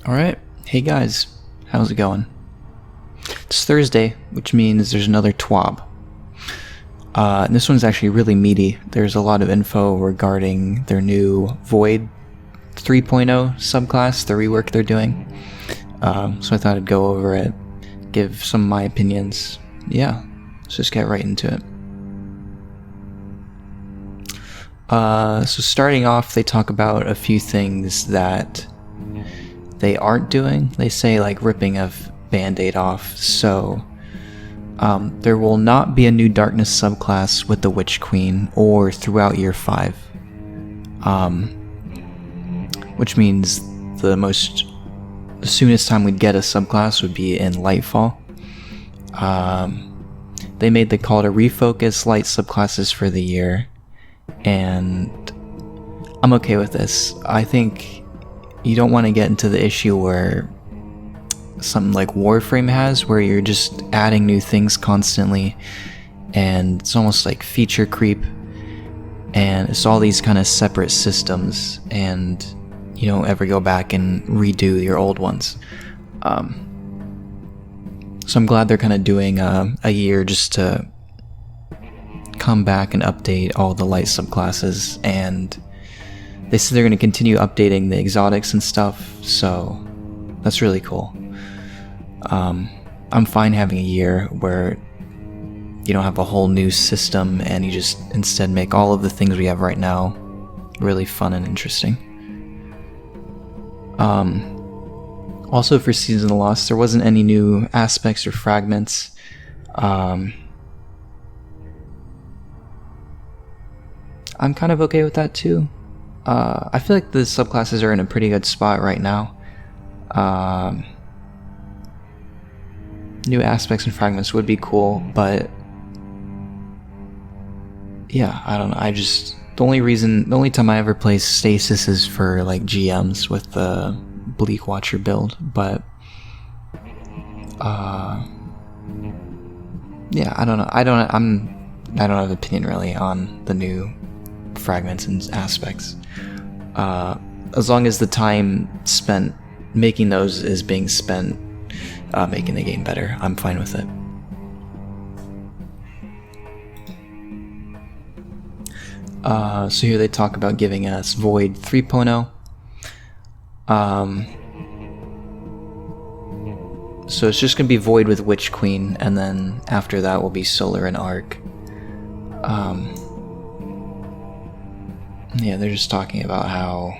Alright, hey guys, how's it going? It's Thursday, which means there's another TWAB. And this one's actually really meaty. There's a lot of info regarding their new Void 3.0 subclass, the rework they're doing. So I thought I'd go over it, give some of my opinions. Yeah, let's just get right into it. So starting off, they talk about a few things that they aren't doing. They say like ripping a band-aid off. So there will not be a new darkness subclass with the Witch Queen or throughout year 5. Which means the soonest time we'd get a subclass would be in Lightfall. They called a Refocus light subclasses for the year, and I'm okay with this. I think you don't want to get into the issue where something like Warframe has, where you're just adding new things constantly, and it's almost like feature creep, and it's all these kind of separate systems, and you don't ever go back and redo your old ones. So I'm glad they're kind of doing a year just to come back and update all the light subclasses, and they said they're going to continue updating the exotics and stuff, so that's really cool. I'm fine having a year where you don't have a whole new system and you just instead make all of the things we have right now really fun and interesting. Also for Season of Lost, there wasn't any new aspects or fragments. I'm kind of okay with that too. I feel like the subclasses are in a pretty good spot right now. New aspects and fragments would be cool, but yeah, I don't know. The only time I ever play Stasis is for like GMs with the Bleak Watcher build, but yeah, I don't know. I don't have an opinion really on the new fragments and aspects. As long as the time spent making those is being spent making the game better, I'm fine with it. So here they talk about giving us Void 3.0. So it's just going to be Void with Witch Queen, and then after that will be Solar and Arc. Yeah, they're just talking about how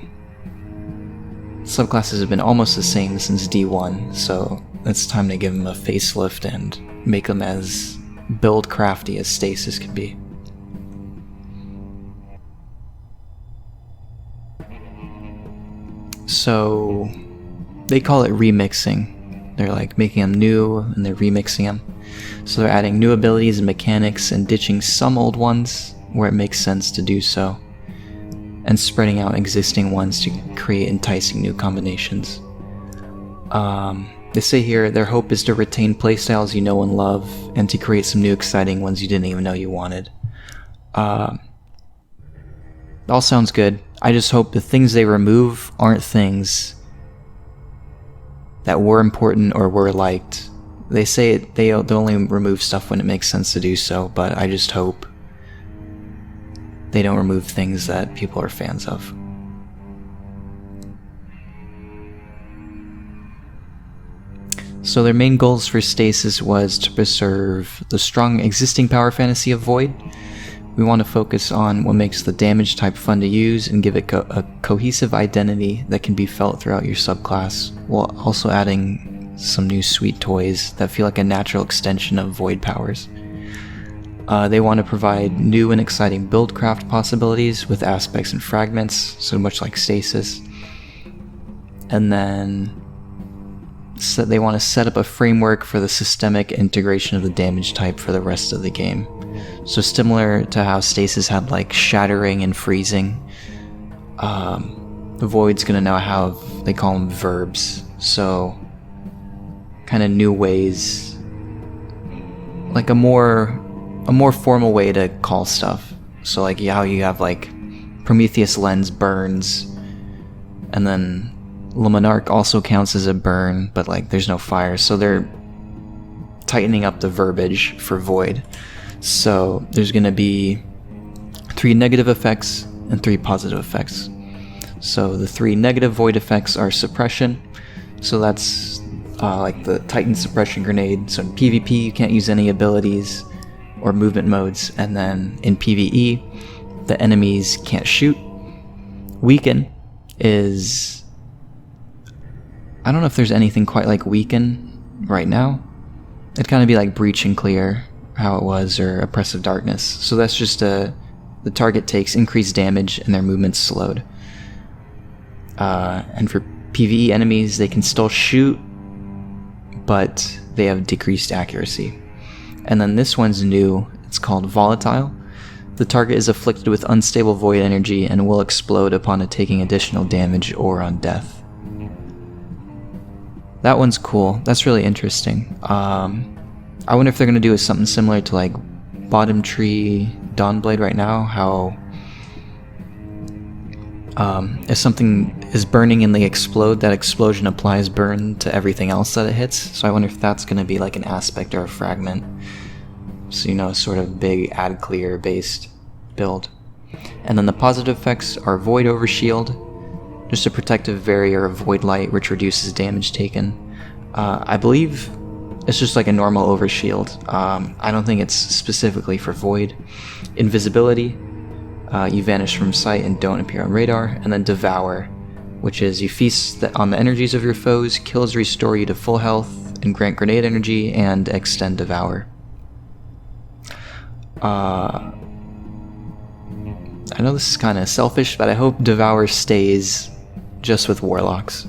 subclasses have been almost the same since D1, so it's time to give them a facelift and make them as build crafty as Stasis could be. So they call it remixing. They're like making them new and they're remixing them. So they're adding new abilities and mechanics and ditching some old ones where it makes sense to do so, and spreading out existing ones to create enticing new combinations. They say here their hope is to retain playstyles you know and love, and to create some new exciting ones you didn't even know you wanted. All sounds good. I just hope the things they remove aren't things that were important or were liked. They say they only remove stuff when it makes sense to do so, but I just hope they don't remove things that people are fans of. So their main goals for Stasis was to preserve the strong existing power fantasy of Void. We want to focus on what makes the damage type fun to use and give it a cohesive identity that can be felt throughout your subclass, while also adding some new sweet toys that feel like a natural extension of Void powers. They want to provide new and exciting buildcraft possibilities with aspects and fragments, so much like Stasis. And then they want to set up a framework for the systemic integration of the damage type for the rest of the game. So similar to how Stasis had like shattering and freezing, the Void's gonna now have, they call them verbs, so kind of new ways, like a more formal way to call stuff. So like how you have like Prometheus Lens burns, and then Monarch also counts as a burn, but like there's no fire, so they're tightening up the verbiage for void. So there's going to be 3 negative effects and 3 positive effects. So the 3 negative void effects are suppression, so that's like the Titan suppression grenade. So in PvP you can't use any abilities or movement modes, and then in PvE the enemies can't shoot. Weaken is, I don't know if there's anything quite like weaken right now. It'd kind of be like breach and clear, how it was, or oppressive darkness. So that's just the target takes increased damage and their movement's slowed. And for PvE enemies, they can still shoot, but they have decreased accuracy. And then this one's new. It's called Volatile. The target is afflicted with unstable void energy and will explode upon taking additional damage or on death. That one's cool. That's really interesting. I wonder if they're going to do something similar to like Bottom Tree Dawnblade right now, how if something is burning and they explode, that explosion applies burn to everything else that it hits. So I wonder if that's going to be like an aspect or a fragment. So, you know, sort of big add clear based build. And then the positive effects are Void Overshield, just a protective barrier of Void Light which reduces damage taken. I believe it's just like a normal overshield. I don't think it's specifically for Void. Invisibility, you vanish from sight and don't appear on radar. And then Devour, which is you feast on the energies of your foes, kills restore you to full health, and grant grenade energy, and extend Devour. I know this is kind of selfish, but I hope Devour stays just with Warlocks.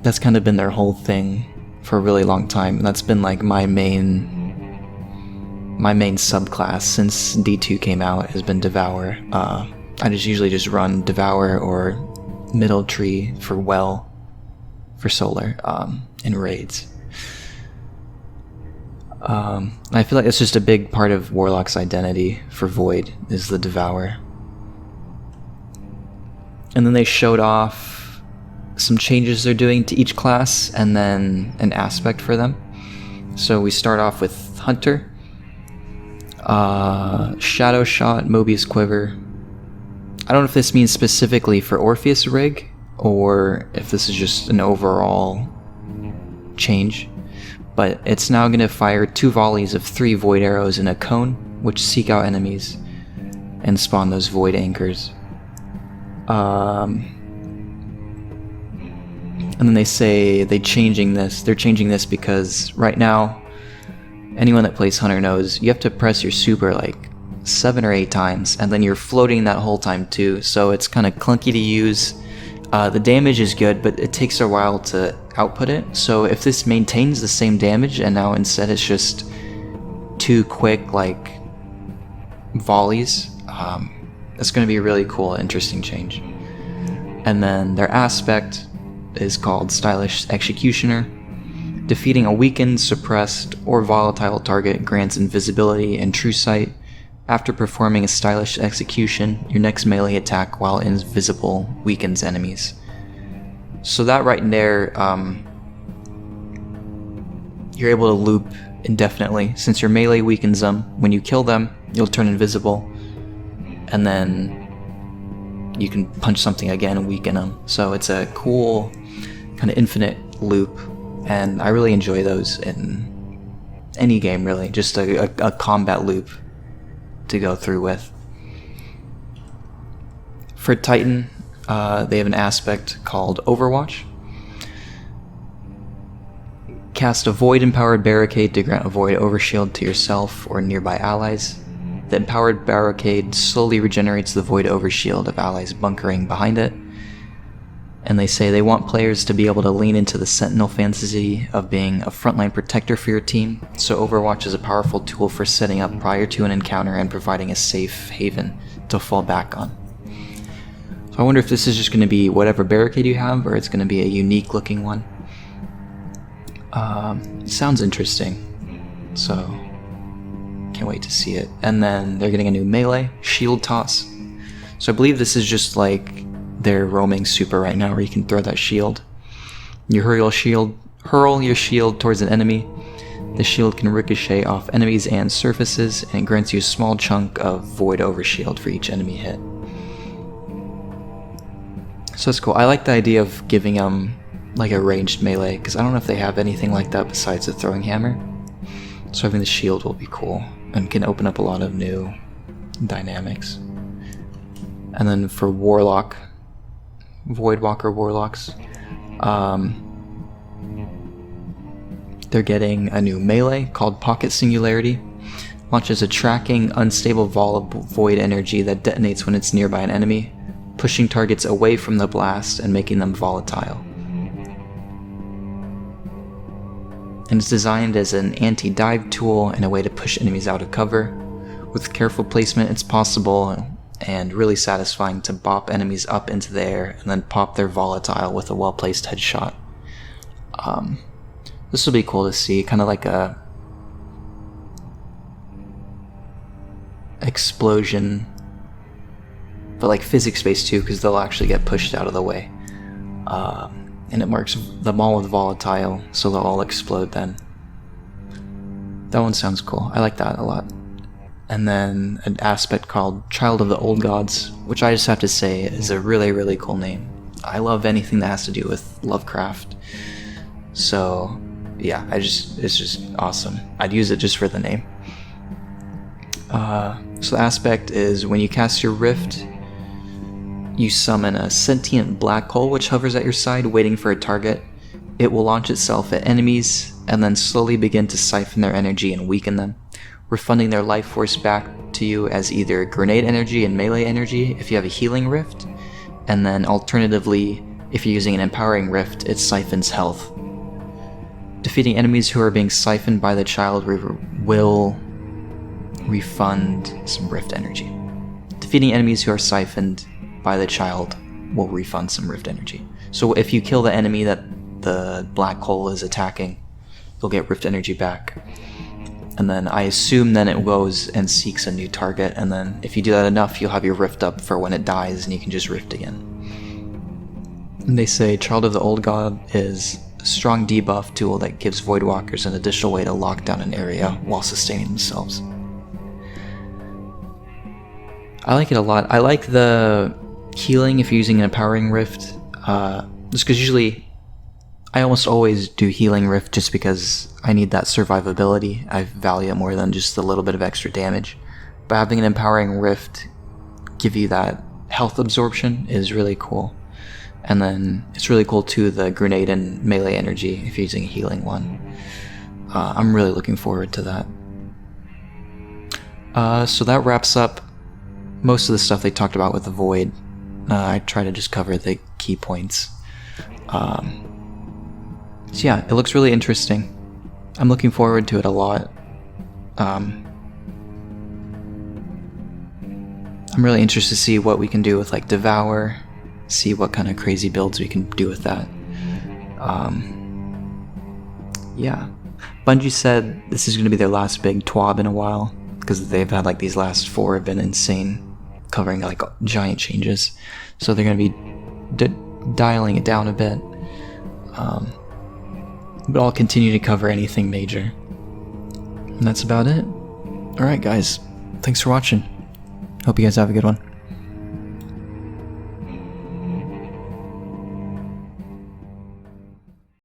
That's kind of been their whole thing for a really long time, and that's been like my main subclass since D2 came out, has been Devour. I usually just run Devour or Middle Tree for Well for Solar in raids. I feel like it's just a big part of Warlock's identity for Void is the Devour. And then they showed off some changes they're doing to each class and then an aspect for them. So we start off with Hunter, Shadow Shot, Mobius Quiver. I don't know if this means specifically for Orpheus Rig or if this is just an overall change, but it's now going to fire 2 volleys of 3 void arrows in a cone which seek out enemies and spawn those void anchors. And then they say they're changing this because right now anyone that plays Hunter knows you have to press your super like 7 or 8 times, and then you're floating that whole time too, so it's kind of clunky to use. The damage is good, but it takes a while to output it. So if this maintains the same damage and now instead it's just 2 quick like volleys, it's going to be a really cool, interesting change. And then their aspect is called Stylish Executioner. Defeating a weakened, suppressed, or volatile target grants invisibility and true sight. After performing a stylish execution, your next melee attack while invisible weakens enemies. So that right there, you're able to loop indefinitely. Since your melee weakens them, when you kill them, you'll turn invisible, and then you can punch something again and weaken them. So it's a cool kind of infinite loop, and I really enjoy those in any game, really. Just a combat loop to go through with. For Titan, they have an aspect called Overwatch. Cast a Void Empowered Barricade to grant a Void Overshield to yourself or nearby allies. The Empowered Barricade slowly regenerates the Void Overshield of allies bunkering behind it. And they say they want players to be able to lean into the Sentinel fantasy of being a frontline protector for your team, so Overwatch is a powerful tool for setting up prior to an encounter and providing a safe haven to fall back on. So I wonder if this is just going to be whatever barricade you have, or it's going to be a unique looking one. It sounds interesting, so can't wait to see it. And then they're getting a new melee, Shield Toss. So I believe this is just like their roaming super right now, where you can throw that shield. You hurl your shield towards an enemy. The shield can ricochet off enemies and surfaces, and it grants you a small chunk of void over shield for each enemy hit. So that's cool. I like the idea of giving them like a ranged melee, because I don't know if they have anything like that besides the throwing hammer. So having the shield will be cool and can open up a lot of new dynamics. And then for Warlock, Voidwalker Warlocks, they're getting a new melee called Pocket Singularity. Launches a tracking, unstable ball of void energy that detonates when it's nearby an enemy, pushing targets away from the blast and making them volatile. And it's designed as an anti-dive tool and a way to push enemies out of cover. With careful placement, it's possible and really satisfying to bop enemies up into the air and then pop their volatile with a well-placed headshot. This will be cool to see, kind of like a explosion, but like physics-based too, because they'll actually get pushed out of the way. And it marks them all with volatile, so they'll all explode then. That one sounds cool. I like that a lot. And then an aspect called Child of the Old Gods, which I just have to say is a really, really cool name. I love anything that has to do with Lovecraft. So yeah, it's just awesome. I'd use it just for the name. So the aspect is when you cast your Rift, you summon a sentient black hole which hovers at your side waiting for a target. It will launch itself at enemies and then slowly begin to siphon their energy and weaken them, refunding their life force back to you as either grenade energy and melee energy if you have a healing Rift, and then alternatively, if you're using an empowering Rift, it siphons health. Defeating enemies who are being siphoned by the child will refund some Rift energy. Defeating enemies who are siphoned by the child will refund some Rift energy. So if you kill the enemy that the black hole is attacking, you'll get Rift energy back. And then I assume then it goes and seeks a new target, and then if you do that enough, you'll have your Rift up for when it dies and you can just Rift again. And they say Child of the Old God is a strong debuff tool that gives Voidwalkers an additional way to lock down an area while sustaining themselves. I like it a lot. I like the healing if you're using an empowering Rift, just because usually I almost always do healing Rift just because I need that survivability. I value it more than just a little bit of extra damage. But having an empowering Rift give you that health absorption is really cool. And then it's really cool too, the grenade and melee energy if you're using a healing one. I'm really looking forward to that. So that wraps up most of the stuff they talked about with the Void. I try to just cover the key points. So yeah, it looks really interesting. I'm looking forward to it a lot. I'm really interested to see what we can do with like Devour, see what kind of crazy builds we can do with that. Yeah. Bungie said this is going to be their last big TWAB in a while, because they've had like these last 4 have been insane, covering like giant changes. So they're going to be dialing it down a bit. But I'll continue to cover anything major. And that's about it. Alright guys, thanks for watching. Hope you guys have a good one.